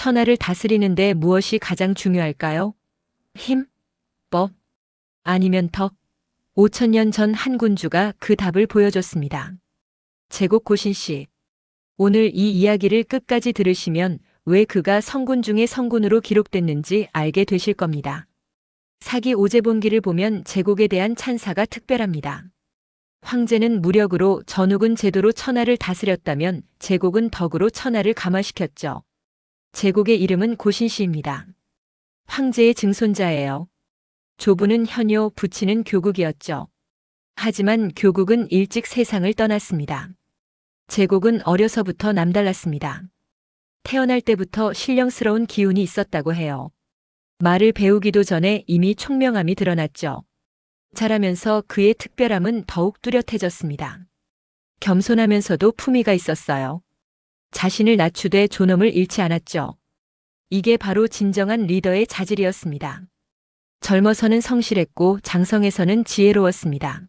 천하를 다스리는데 무엇이 가장 중요할까요? 힘? 법? 아니면 덕? 5천년 전 한 군주가 그 답을 보여줬습니다. 제국 고신씨. 오늘 이 이야기를 끝까지 들으시면 왜 그가 성군 중의 성군으로 기록됐는지 알게 되실 겁니다. 사기 오제본기를 보면 제국에 대한 찬사가 특별합니다. 황제는 무력으로, 전욱은 제도로 천하를 다스렸다면 제국은 덕으로 천하를 감화시켰죠. 제국의 이름은 고신씨입니다. 황제의 증손자예요. 조부는 현요, 부치는 교국이었죠. 하지만 교국은 일찍 세상을 떠났습니다. 제국은 어려서부터 남달랐습니다. 태어날 때부터 신령스러운 기운이 있었다고 해요. 말을 배우기도 전에 이미 총명함이 드러났죠. 자라면서 그의 특별함은 더욱 뚜렷해졌습니다. 겸손하면서도 품위가 있었어요. 자신을 낮추되 존엄을 잃지 않았죠. 이게 바로 진정한 리더의 자질이었습니다. 젊어서는 성실했고 장성해서는 지혜로웠습니다.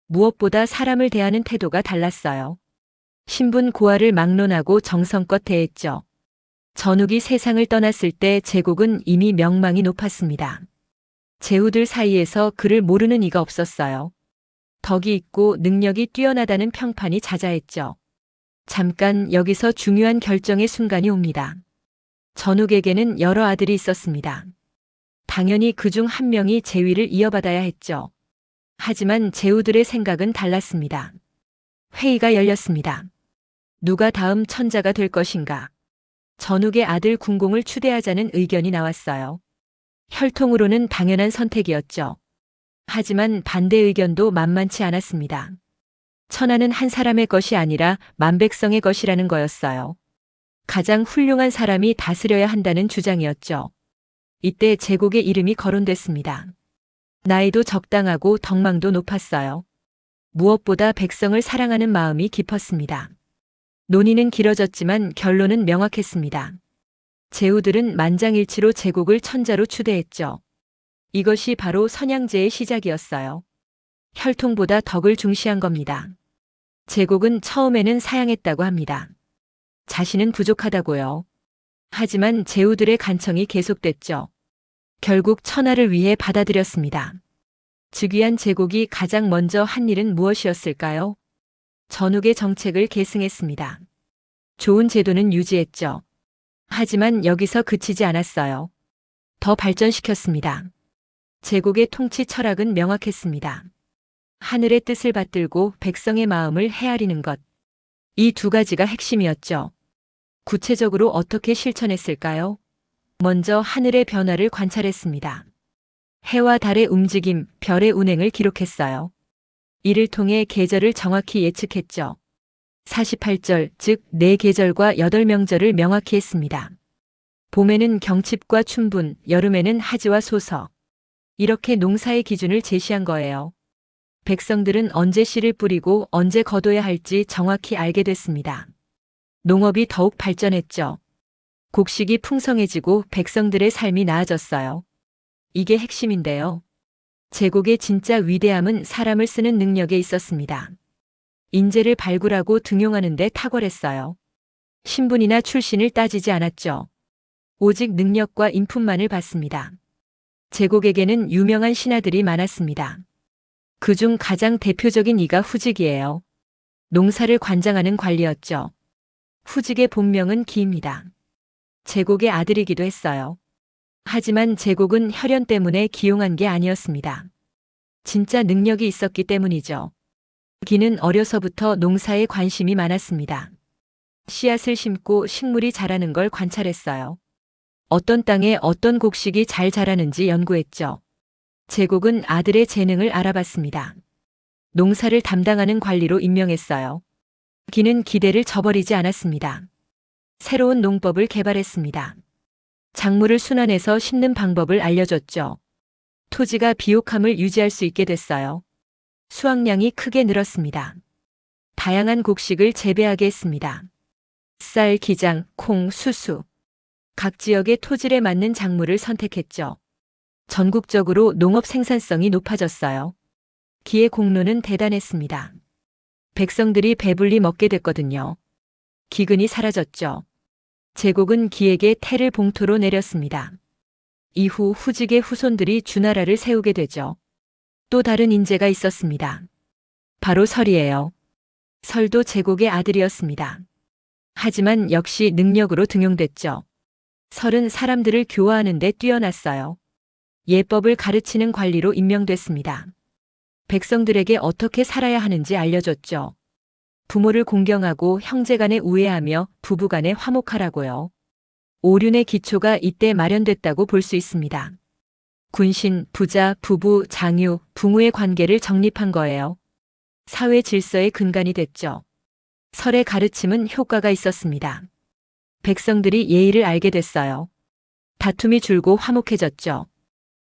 무엇보다 사람을 대하는 태도가 달랐어요. 신분 고하를 막론하고 정성껏 대했죠. 전욱이 세상을 떠났을 때 제국은 이미 명망이 높았습니다. 제후들 사이에서 그를 모르는 이가 없었어요. 덕이 있고 능력이 뛰어나다는 평판이 자자했죠. 잠깐 여기서 중요한 결정의 순간이 옵니다. 전욱에게는 여러 아들이 있었습니다. 당연히 그중 한 명이 제위를 이어받아야 했죠. 하지만 제후들의 생각은 달랐습니다. 회의가 열렸습니다. 누가 다음 천자가 될 것인가? 전욱의 아들 궁공을 추대하자는 의견이 나왔어요. 혈통으로는 당연한 선택이었죠. 하지만 반대 의견도 만만치 않았습니다. 천하는 한 사람의 것이 아니라 만백성의 것이라는 거였어요. 가장 훌륭한 사람이 다스려야 한다는 주장이었죠. 이때 제국의 이름이 거론됐습니다. 나이도 적당하고 덕망도 높았어요. 무엇보다 백성을 사랑하는 마음이 깊었습니다. 논의는 길어졌지만 결론은 명확했습니다. 제후들은 만장일치로 제국을 천자로 추대했죠. 이것이 바로 선양제의 시작이었어요. 혈통보다 덕을 중시한 겁니다. 제국은 처음에는 사양했다고 합니다. 자신은 부족하다고요. 하지만 제후들의 간청이 계속됐죠. 결국 천하를 위해 받아들였습니다. 즉위한 제국이 가장 먼저 한 일은 무엇이었을까요? 전욱의 정책을 계승했습니다. 좋은 제도는 유지했죠. 하지만 여기서 그치지 않았어요. 더 발전시켰습니다. 제국의 통치 철학은 명확했습니다. 하늘의 뜻을 받들고 백성의 마음을 헤아리는 것. 이 두 가지가 핵심이었죠. 구체적으로 어떻게 실천했을까요? 먼저 하늘의 변화를 관찰했습니다. 해와 달의 움직임, 별의 운행을 기록했어요. 이를 통해 계절을 정확히 예측했죠. 48절, 즉 4계절과 8명절을 명확히 했습니다. 봄에는 경칩과 춘분, 여름에는 하지와 소서. 이렇게 농사의 기준을 제시한 거예요. 백성들은 언제 씨를 뿌리고 언제 거둬야 할지 정확히 알게 됐습니다. 농업이 더욱 발전했죠. 곡식이 풍성해지고 백성들의 삶이 나아졌어요. 이게 핵심인데요. 제국의 진짜 위대함은 사람을 쓰는 능력에 있었습니다. 인재를 발굴하고 등용하는 데 탁월했어요. 신분이나 출신을 따지지 않았죠. 오직 능력과 인품만을 봤습니다. 제국에게는 유명한 신하들이 많았습니다. 그중 가장 대표적인 이가 후직이에요. 농사를 관장하는 관리였죠. 후직의 본명은 기입니다. 제국의 아들이기도 했어요. 하지만 제국은 혈연 때문에 기용한 게 아니었습니다. 진짜 능력이 있었기 때문이죠. 기는 어려서부터 농사에 관심이 많았습니다. 씨앗을 심고 식물이 자라는 걸 관찰했어요. 어떤 땅에 어떤 곡식이 잘 자라는지 연구했죠. 제국은 아들의 재능을 알아봤습니다. 농사를 담당하는 관리로 임명했어요. 기는 기대를 저버리지 않았습니다. 새로운 농법을 개발했습니다. 작물을 순환해서 심는 방법을 알려줬죠. 토지가 비옥함을 유지할 수 있게 됐어요. 수확량이 크게 늘었습니다. 다양한 곡식을 재배하게 했습니다. 쌀, 기장, 콩, 수수. 각 지역의 토질에 맞는 작물을 선택했죠. 전국적으로 농업 생산성이 높아졌어요. 기의 공로는 대단했습니다. 백성들이 배불리 먹게 됐거든요. 기근이 사라졌죠. 제국은 기에게 태를 봉토로 내렸습니다. 이후 후직의 후손들이 주나라를 세우게 되죠. 또 다른 인재가 있었습니다. 바로 설이에요. 설도 제국의 아들이었습니다. 하지만 역시 능력으로 등용됐죠. 설은 사람들을 교화하는 데 뛰어났어요. 예법을 가르치는 관리로 임명됐습니다. 백성들에게 어떻게 살아야 하는지 알려줬죠. 부모를 공경하고 형제간에 우애하며 부부간에 화목하라고요. 오륜의 기초가 이때 마련됐다고 볼 수 있습니다. 군신, 부자, 부부, 장유, 붕우의 관계를 정립한 거예요. 사회 질서의 근간이 됐죠. 설의 가르침은 효과가 있었습니다. 백성들이 예의를 알게 됐어요. 다툼이 줄고 화목해졌죠.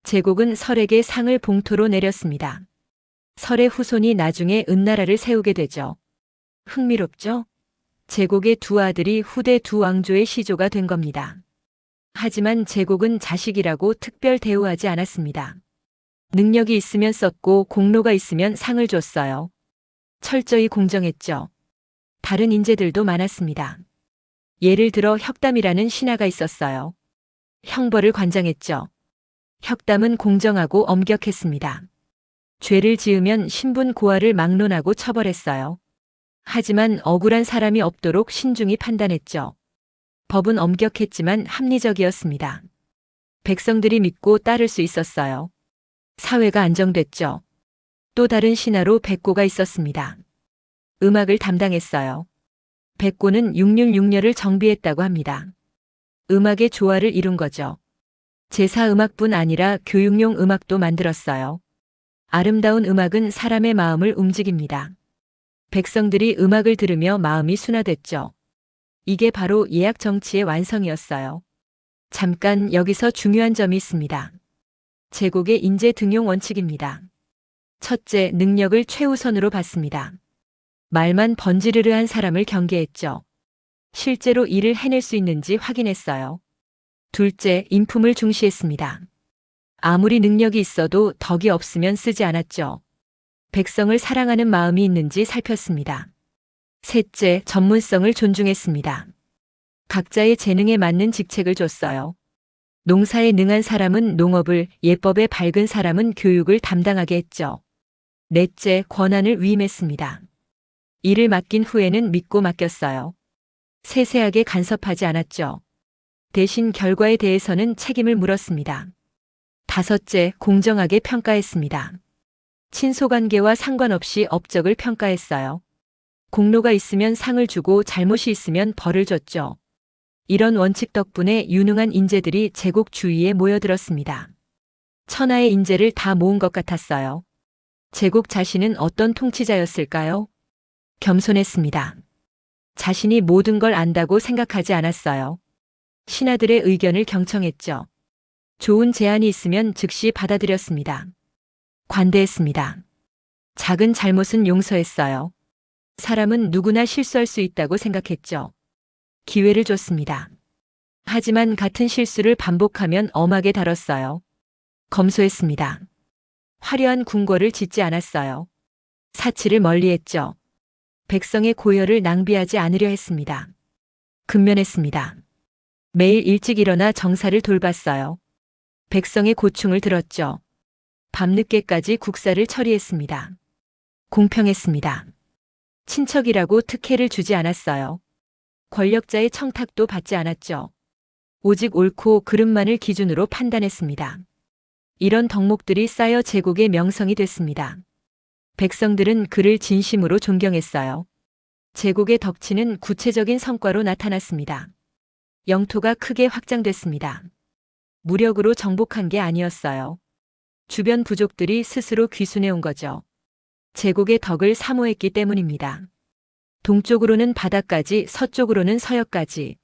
제국은 설에게 상을 봉토로 내렸습니다. 설의 후손이 나중에 은나라를 세우게 되죠. 흥미롭죠? 제국의 두 아들이 후대 두 왕조의 시조가 된 겁니다. 하지만 제국은 자식이라고 특별 대우하지 않았습니다. 능력이 있으면 썼고 공로가 있으면 상을 줬어요. 철저히 공정했죠. 다른 인재들도 많았습니다. 예를 들어 혁담이라는 신하가 있었어요. 형벌을 관장했죠. 혁담은 공정하고 엄격했습니다. 죄를 지으면 신분 고하를 막론하고 처벌했어요. 하지만 억울한 사람이 없도록 신중히 판단했죠. 법은 엄격했지만 합리적이었습니다. 백성들이 믿고 따를 수 있었어요. 사회가 안정됐죠. 또 다른 신하로 백고가 있었습니다. 음악을 담당했어요. 백고는 육률육녀를 정비했다고 합니다. 음악의 조화를 이룬 거죠. 제사 음악뿐 아니라 교육용 음악도 만들었어요. 아름다운 음악은 사람의 마음을 움직입니다. 백성들이 음악을 들으며 마음이 순화됐죠. 이게 바로 예약 정치의 완성이었어요. 잠깐 여기서 중요한 점이 있습니다. 제국의 인재 등용 원칙입니다. 첫째, 능력을 최우선으로 봤습니다. 말만 번지르르한 사람을 경계했죠. 실제로 일을 해낼 수 있는지 확인했어요. 둘째, 인품을 중시했습니다. 아무리 능력이 있어도 덕이 없으면 쓰지 않았죠. 백성을 사랑하는 마음이 있는지 살폈습니다. 셋째, 전문성을 존중했습니다. 각자의 재능에 맞는 직책을 줬어요. 농사에 능한 사람은 농업을, 예법에 밝은 사람은 교육을 담당하게 했죠. 넷째, 권한을 위임했습니다. 일을 맡긴 후에는 믿고 맡겼어요. 세세하게 간섭하지 않았죠. 대신 결과에 대해서는 책임을 물었습니다. 다섯째, 공정하게 평가했습니다. 친소관계와 상관없이 업적을 평가했어요. 공로가 있으면 상을 주고 잘못이 있으면 벌을 줬죠. 이런 원칙 덕분에 유능한 인재들이 제국 주위에 모여들었습니다. 천하의 인재를 다 모은 것 같았어요. 제국 자신은 어떤 통치자였을까요? 겸손했습니다. 자신이 모든 걸 안다고 생각하지 않았어요. 신하들의 의견을 경청했죠. 좋은 제안이 있으면 즉시 받아들였습니다. 관대했습니다. 작은 잘못은 용서했어요. 사람은 누구나 실수할 수 있다고 생각했죠. 기회를 줬습니다. 하지만 같은 실수를 반복하면 엄하게 다뤘어요. 검소했습니다. 화려한 궁궐을 짓지 않았어요. 사치를 멀리했죠. 백성의 고열을 낭비하지 않으려 했습니다. 근면했습니다. 매일 일찍 일어나 정사를 돌봤어요. 백성의 고충을 들었죠. 밤늦게까지 국사를 처리했습니다. 공평했습니다. 친척이라고 특혜를 주지 않았어요. 권력자의 청탁도 받지 않았죠. 오직 옳고 그름만을 기준으로 판단했습니다. 이런 덕목들이 쌓여 제국의 명성이 됐습니다. 백성들은 그를 진심으로 존경했어요. 제국의 덕치는 구체적인 성과로 나타났습니다. 영토가 크게 확장됐습니다. 무력으로 정복한 게 아니었어요. 주변 부족들이 스스로 귀순해온 거죠. 제국의 덕을 사모했기 때문입니다. 동쪽으로는 바다까지, 서쪽으로는 서역까지,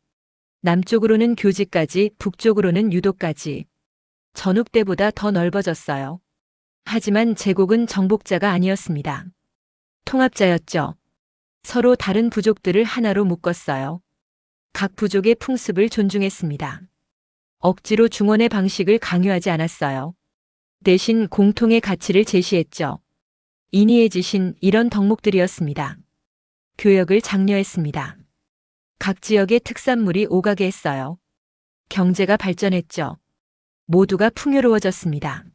남쪽으로는 교지까지, 북쪽으로는 유도까지. 전욱 때보다 더 넓어졌어요. 하지만 제국은 정복자가 아니었습니다. 통합자였죠. 서로 다른 부족들을 하나로 묶었어요. 각 부족의 풍습을 존중했습니다. 억지로 중원의 방식을 강요하지 않았어요. 대신 공통의 가치를 제시했죠. 인의의 지신, 이런 덕목들이었습니다. 교역을 장려했습니다. 각 지역의 특산물이 오가게 했어요. 경제가 발전했죠. 모두가 풍요로워졌습니다.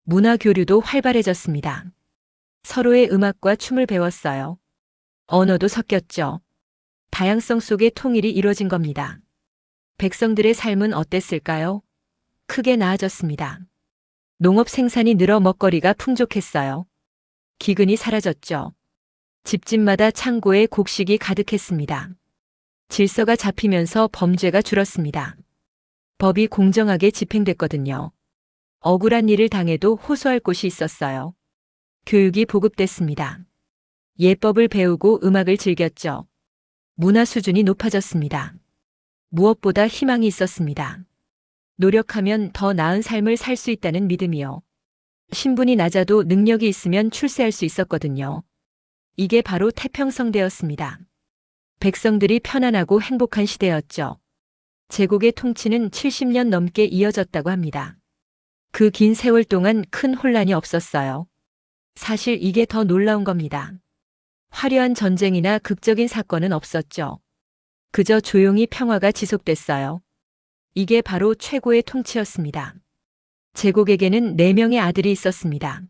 문화 교류도 활발해졌습니다. 서로의 음악과 춤을 배웠어요. 언어도 섞였죠. 다양성 속에 통일이 이루어진 겁니다. 백성들의 삶은 어땠을까요? 크게 나아졌습니다. 농업 생산이 늘어 먹거리가 풍족했어요. 기근이 사라졌죠. 집집마다 창고에 곡식이 가득했습니다. 질서가 잡히면서 범죄가 줄었습니다. 법이 공정하게 집행됐거든요. 억울한 일을 당해도 호소할 곳이 있었어요. 교육이 보급됐습니다. 예법을 배우고 음악을 즐겼죠. 문화 수준이 높아졌습니다. 무엇보다 희망이 있었습니다. 노력하면 더 나은 삶을 살 수 있다는 믿음이요. 신분이 낮아도 능력이 있으면 출세할 수 있었거든요. 이게 바로 태평성대였습니다. 백성들이 편안하고 행복한 시대였죠. 제국의 통치는 70년 넘게 이어졌다고 합니다. 그 긴 세월 동안 큰 혼란이 없었어요. 사실 이게 더 놀라운 겁니다. 화려한 전쟁이나 극적인 사건은 없었죠. 그저 조용히 평화가 지속됐어요. 이게 바로 최고의 통치였습니다. 제국에게는 4명의 아들이 있었습니다.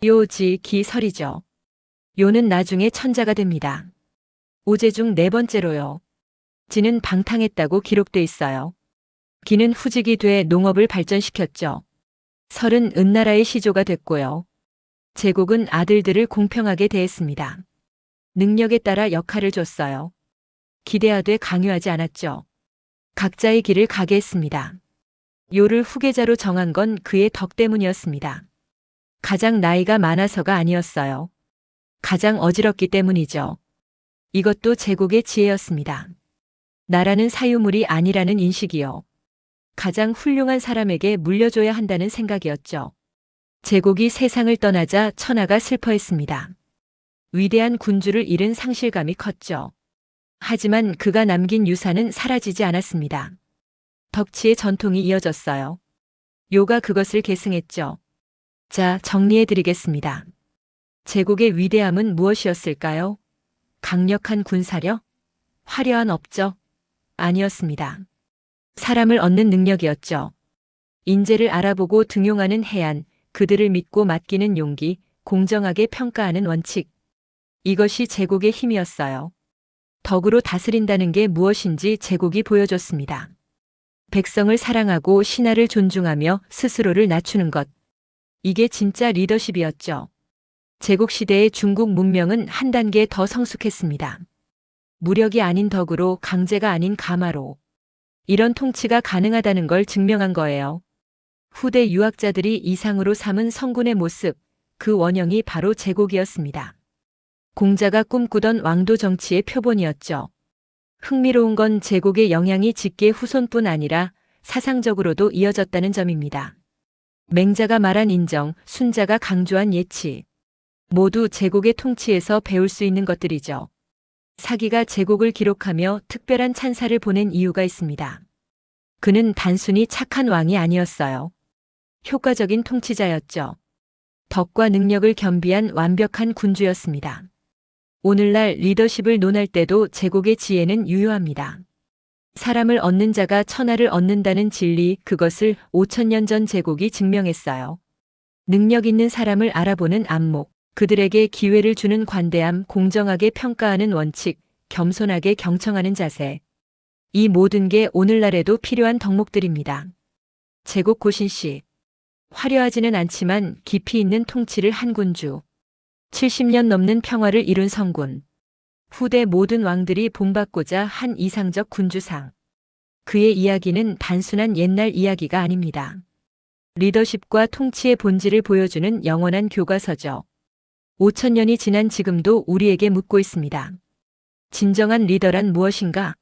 요, 지, 기, 설이죠. 요는 나중에 천자가 됩니다. 오제 중 4번째로요. 지는 방탕했다고 기록돼 있어요. 기는 후직이 돼 농업을 발전시켰죠. 설은 은나라의 시조가 됐고요. 제국은 아들들을 공평하게 대했습니다. 능력에 따라 역할을 줬어요. 기대하되 강요하지 않았죠. 각자의 길을 가게 했습니다. 요를 후계자로 정한 건 그의 덕 때문이었습니다. 가장 나이가 많아서가 아니었어요. 가장 어지럽기 때문이죠. 이것도 제국의 지혜였습니다. 나라는 사유물이 아니라는 인식이요. 가장 훌륭한 사람에게 물려줘야 한다는 생각이었죠. 제국이 세상을 떠나자 천하가 슬퍼했습니다. 위대한 군주를 잃은 상실감이 컸죠. 하지만 그가 남긴 유산은 사라지지 않았습니다. 덕치의 전통이 이어졌어요. 요가 그것을 계승했죠. 자, 정리해드리겠습니다. 제국의 위대함은 무엇이었을까요? 강력한 군사력? 화려한 업적? 아니었습니다. 사람을 얻는 능력이었죠. 인재를 알아보고 등용하는 해안, 그들을 믿고 맡기는 용기, 공정하게 평가하는 원칙. 이것이 제국의 힘이었어요. 덕으로 다스린다는 게 무엇인지 제국이 보여줬습니다. 백성을 사랑하고 신하를 존중하며 스스로를 낮추는 것. 이게 진짜 리더십이었죠. 제국시대의 중국 문명은 한 단계 더 성숙했습니다. 무력이 아닌 덕으로, 강제가 아닌 가마로. 이런 통치가 가능하다는 걸 증명한 거예요. 후대 유학자들이 이상으로 삼은 성군의 모습, 그 원형이 바로 제국이었습니다. 공자가 꿈꾸던 왕도 정치의 표본이었죠. 흥미로운 건 제국의 영향이 직계 후손뿐 아니라 사상적으로도 이어졌다는 점입니다. 맹자가 말한 인정, 순자가 강조한 예치. 모두 제국의 통치에서 배울 수 있는 것들이죠. 사기가 제국을 기록하며 특별한 찬사를 보낸 이유가 있습니다. 그는 단순히 착한 왕이 아니었어요. 효과적인 통치자였죠. 덕과 능력을 겸비한 완벽한 군주였습니다. 오늘날 리더십을 논할 때도 제국의 지혜는 유효합니다. 사람을 얻는 자가 천하를 얻는다는 진리, 그것을 5000년 전 제국이 증명했어요. 능력 있는 사람을 알아보는 안목, 그들에게 기회를 주는 관대함, 공정하게 평가하는 원칙, 겸손하게 경청하는 자세. 이 모든 게 오늘날에도 필요한 덕목들입니다. 제국 고신씨. 화려하지는 않지만 깊이 있는 통치를 한 군주. 70년 넘는 평화를 이룬 성군. 후대 모든 왕들이 본받고자 한 이상적 군주상. 그의 이야기는 단순한 옛날 이야기가 아닙니다. 리더십과 통치의 본질을 보여주는 영원한 교과서죠. 5000년이 지난 지금도 우리에게 묻고 있습니다. 진정한 리더란 무엇인가?